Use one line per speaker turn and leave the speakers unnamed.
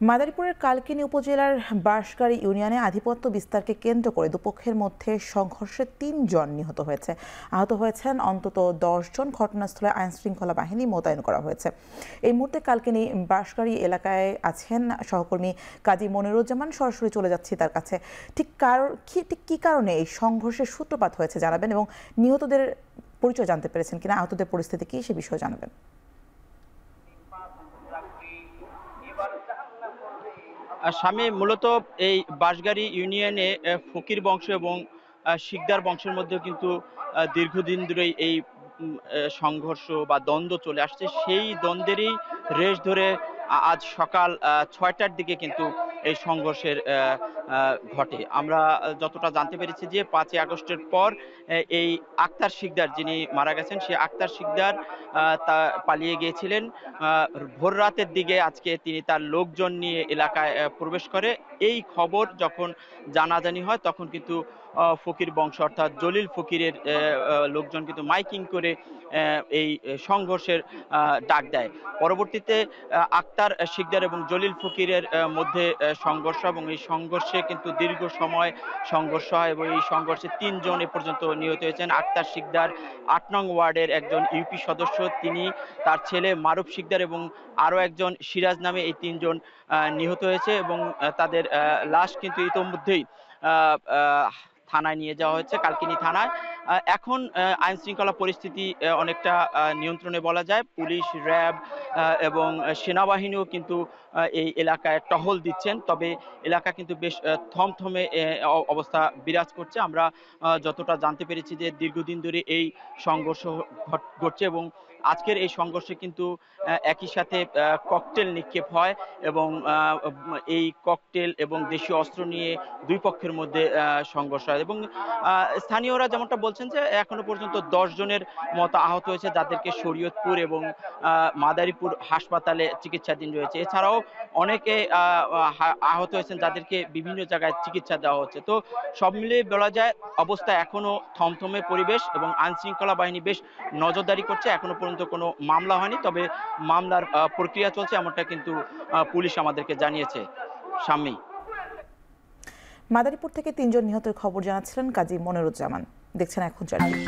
মাদারীপুরের কালকিনি উপজেলার বাঁশগাড়ী ইউনিয়নে আধিপত্য বিস্তারকে কেন্দ্র করে দুপক্ষের মধ্যে সংঘর্ষে ৩ জন নিহত হয়েছে। আহত হয়েছেন অন্তত ১০ জন। ঘটনাস্থলে আইনশৃঙ্খলা বাহিনী মোতায়েন করা হয়েছে। এই মুহূর্তে কালকিনি বাঁশগাড়ী এলাকায় আছেন সহকর্মী কাজী মনিরুজ্জামান। সরাসরি চলে যাচ্ছি তার কাছে। ঠিক কি কারণে এই সংঘর্ষের সূত্রপাত হয়েছে জানাবেন, এবং নিহতদের পরিচয় জানতে পেরেছেন কিনা, আহতদের পরিস্থিতি কি সে বিষয়ে জানাবেন।
স্বামী মূলত এই বাঁশগাড়ী ইউনিয়নে ফকির বংশ এবং শিকদার বংশের মধ্যে কিন্তু দীর্ঘদিন ধরেই এই সংঘর্ষ বা দ্বন্দ্ব চলে আসছে। সেই দ্বন্দ্বেরই রেশ ধরে আজ সকাল ৬টার দিকে কিন্তু এই সংঘর্ষের ঘটে। আমরা যতটা জানতে পেরেছি যে ৫ই আগস্টের পর এই আক্তার শিকদার যিনি মারা গেছেন, সেই আক্তার শিকদার তা পালিয়ে গিয়েছিলেন। ভোর রাতের দিকে আজকে তিনি তার লোকজন নিয়ে এলাকায় প্রবেশ করে। এই খবর যখন জানাজানি হয় তখন কিন্তু ফকির বংশ অর্থাৎ জলিল ফকিরের লোকজন কিন্তু মাইকিং করে এই সংঘর্ষের ডাক দেয়। পরবর্তীতে আক্তার শিকদার এবং জলিল ফকিরের মধ্যে সংঘর্ষ, এবং এই সংঘর্ষে কিন্তু দীর্ঘ সময় সংঘর্ষ হয় এবং এই সংঘর্ষে ৩ জন এ পর্যন্ত নিহত হয়েছেন। আক্তার শিকদার ৮ নং ওয়ার্ডের একজন ইউপি সদস্য, তিনি, তার ছেলে মারুফ শিকদার এবং আরো একজন সিরাজ নামে এই ৩ জন নিহত হয়েছে, এবং তাদের লাশ কিন্তু ইতোমধ্যেই থানায় নিয়ে যাওয়া হয়েছে, কালকিনি থানায়। এখন আইন শৃঙ্খলা পরিস্থিতি অনেকটা নিয়ন্ত্রণে বলা যায়। পুলিশ, র্যাব এবং সেনাবাহিনীও কিন্তু এই এলাকায় টহল দিচ্ছেন। তবে এলাকা কিন্তু বেশ থমথমে অবস্থা বিরাজ করছে। আমরা যতটা জানতে পেরেছি যে দীর্ঘদিন ধরে এই সংঘর্ষ ঘটছে, এবং আজকের এই সংঘর্ষে কিন্তু একই সাথে ককটেল নিক্ষেপ হয়, এবং এই ককটেল এবং দেশীয় অস্ত্র নিয়ে দুই পক্ষের মধ্যে সংঘর্ষ হয়, এবং স্থানীয়রা যেমনটা বলছেন যে এখনো পর্যন্ত ১০ জনের মতো আহত হয়েছে, যাদেরকে শরীয়তপুর এবং মাদারীপুর হাসপাতালে চিকিৎসাধীন রয়েছে। এছাড়াও অনেকে আহত হয়েছেন, যাদেরকে বিভিন্ন জায়গায় চিকিৎসা দেওয়া হচ্ছে। তো সব মিলিয়ে বলা যায় অবস্থা এখনো থমথমে পরিবেশ, এবং আইন শৃঙ্খলা বাহিনী বেশ নজরদারি করছে। এখনো পর্যন্ত কোনো মামলা হয়নি, তবে মামলার প্রক্রিয়া চলছে, এমনটা কিন্তু পুলিশ আমাদেরকে জানিয়েছে। স্বামী
মাদারীপুর থেকে ৩ জন নিহতের খবর জানাচ্ছিলেন কাজী মনিরুজ্জামান। দেখছেন এখন চারটি।